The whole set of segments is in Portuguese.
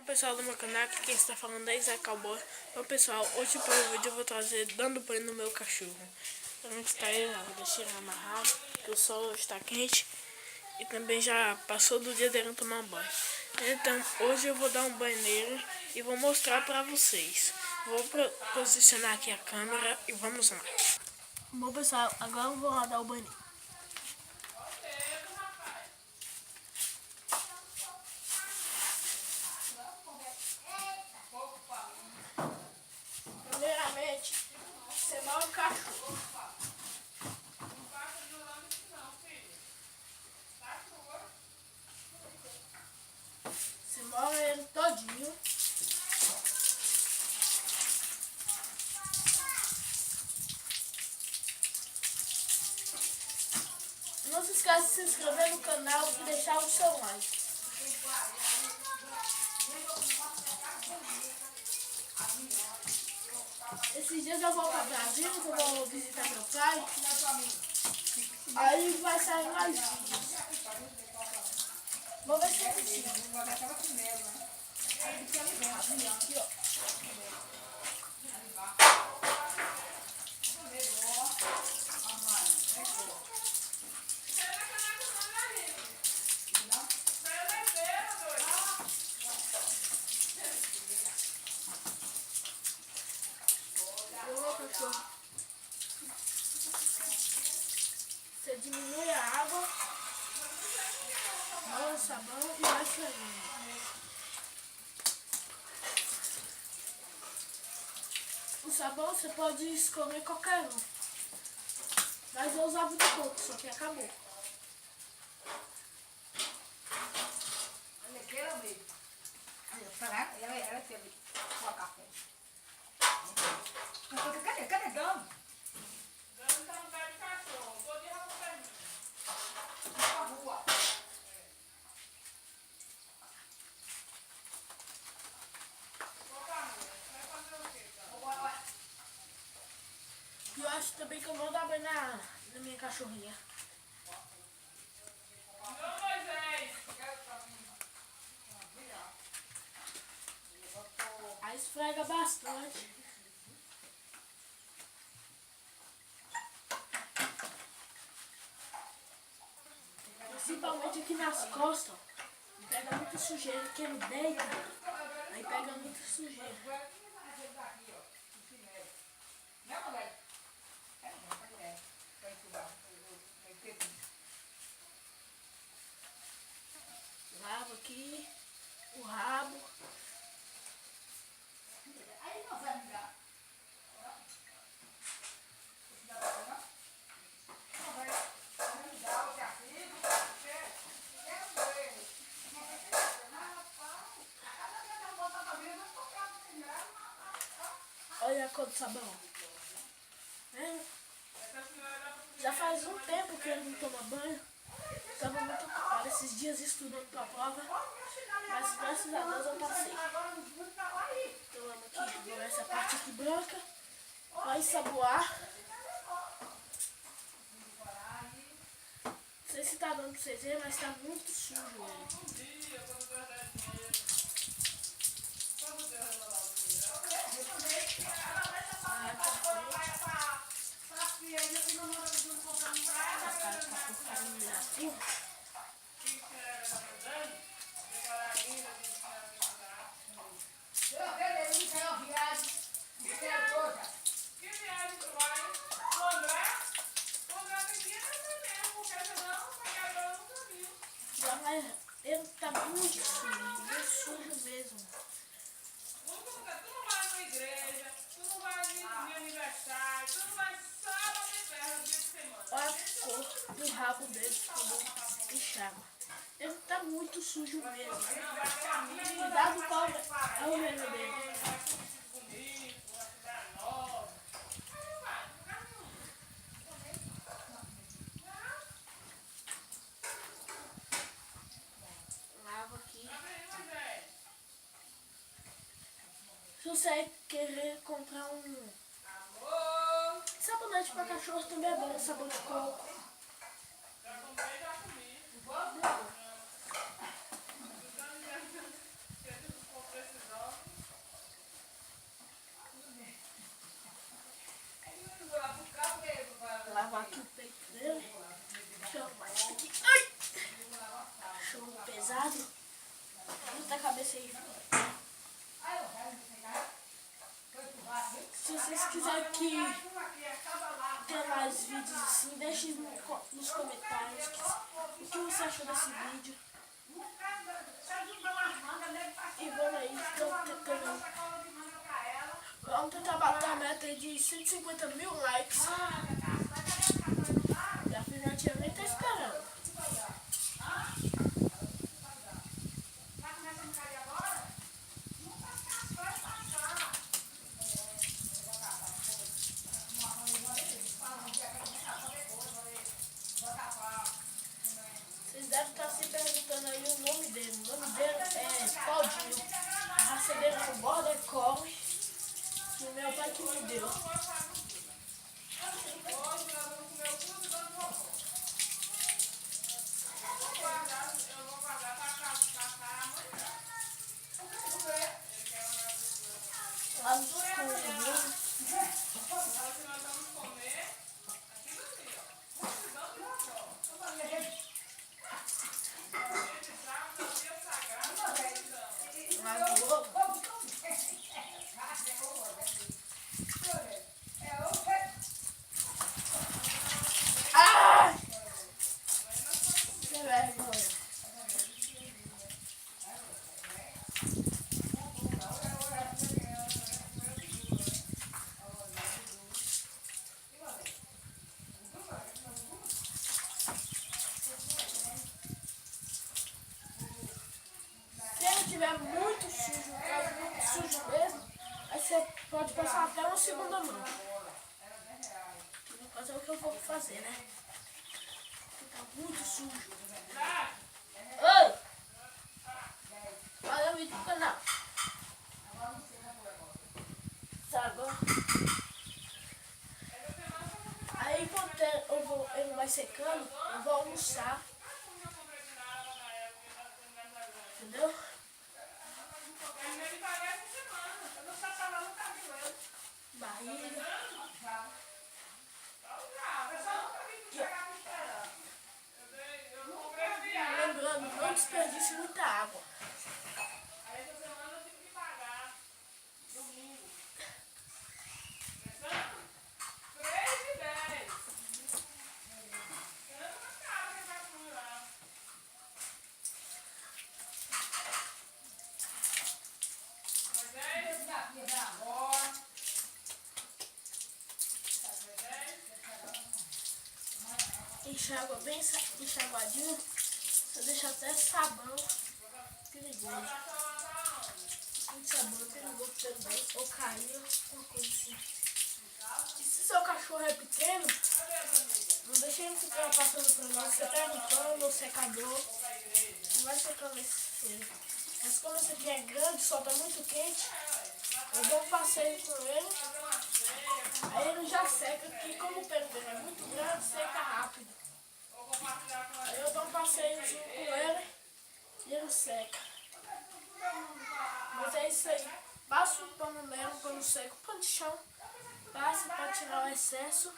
pessoal do meu canal, aqui quem está falando é Isaac Cowboy. Bom pessoal, hoje para o vídeo eu vou trazer dando banho no meu cachorro. Então está aí, vou deixar ele amarrado, porque o sol está quente e também já passou do dia dele tomar um banho. Então hoje eu vou dar um banho nele e vou mostrar para vocês. Vou posicionar aqui a câmera e vamos lá. Bom pessoal, agora eu vou lá dar o banho nele. Primeiramente, você molha o cachorro. Você molha ele todinho. Não se esqueça de se inscrever no canal e deixar o seu like. Esses dias eu vou para Brasília, eu vou visitar meu pai. Aí vai sair mais vídeos. Vou ver se é possível. Aqui, ó. Você diminui a água, molha o sabão e vai esfregando. O sabão você pode escolher qualquer um. Mas eu usava de coco, só que acabou. Cadê Dama? E eu acho também que eu vou dar banho na minha cachorrinha. Aí esfrega bastante. Principalmente aqui nas costas, ó. Pega muita sujeira, porque ele deita. Aí pega muita sujeira. Lava aqui o rabo. Olha a cor do sabão. É. Já faz um tempo que ele não toma banho. Estava muito ocupado esses dias estudando para a prova. Mas graças a Deus eu passei. Então vamos aqui, vou essa parte aqui branca. Vai ensaboar. Não sei se tá dando para vocês verem, mas tá muito sujo ele. Ele tá muito sujo mesmo. Tu não vai na igreja, tu não vai no meu aniversário, tu não vai sábado e ferro dia de semana. Olha a cor do rabo dele, ficou inchado. Ele tá muito sujo mesmo. Cuidado com a orelha dele. Lava aqui. Se você querer comprar um sabonete para cachorro também é bom, sabão de coco. vocês. Se vocês quiserem que tenha mais vídeos assim, deixe nos comentários o que você achou desse vídeo. E vamos aí, vamos tentar bater a meta de 150 mil likes. E a filhotinha nem tá esperando. Vocês devem estar se perguntando aí o nome dele. O nome dele é Claudinho. A raça dele é o Border Collie, que o meu pai que me deu. Lá no escuro. Tiver muito sujo, muito sujo mesmo, aí você pode passar até uma segunda mão. Vou fazer o que eu vou fazer, né? Tá muito sujo. Oi! Olha o vídeo do canal. Sabe? Aí enquanto ele vai secando, eu vou almoçar. Entendeu? Barriga. Lembrando, não desperdice muita água. Enxágua bem enxaguadinho, você deixa até sabão perigoso. Muito sabão perigoso também, ou cair, uma coisa assim. E se seu cachorro é pequeno, não deixa ele ficar passando por nós, você pega um pano ou secador e vai secando esse cheiro. Mas como esse aqui é grande, solta muito quente, eu dou um passeio com ele, aí ele já seca, porque como o pelo dele é muito grande, seca rápido. Aí eu dou um passeiozinho com ele e ele seca. Mas é isso aí. Passa o pano mesmo, pano seco, pano de chão. Passa para tirar o excesso.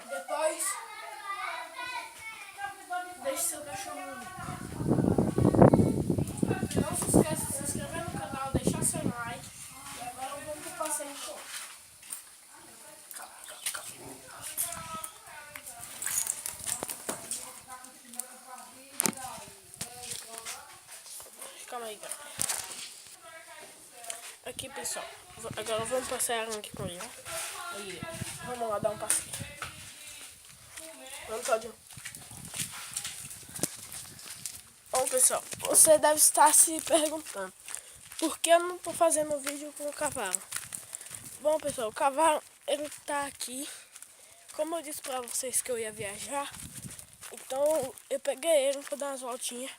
E depois deixe seu cachorro limpo. Não se esqueça de se inscrever no canal, deixar seu like. E agora vamos pro passeio com ele. Calma aí, galera. Aqui, pessoal. Agora vamos passear aqui com ele. Aí, vamos lá dar um passeio. Vamos, Claudinho. Bom, pessoal, você deve estar se perguntando por que eu não tô fazendo vídeo com o cavalo. Bom, pessoal, o cavalo, ele tá aqui. Como eu disse pra vocês que eu ia viajar, então eu peguei ele pra dar umas voltinhas.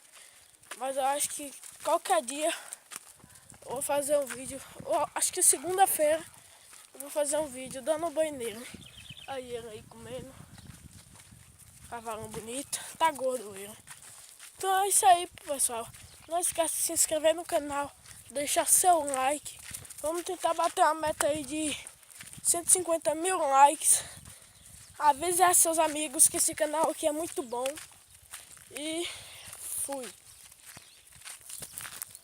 Mas eu acho que qualquer dia eu vou fazer um vídeo. Acho que segunda-feira eu vou fazer um vídeo dando um banho nele. Aí ele aí comendo. Cavalão bonito. Tá gordo ele. Então é isso aí, pessoal. Não esquece de se inscrever no canal. Deixar seu like. Vamos tentar bater uma meta aí de 150 mil likes. Avise a seus amigos que esse canal aqui é muito bom. E fui.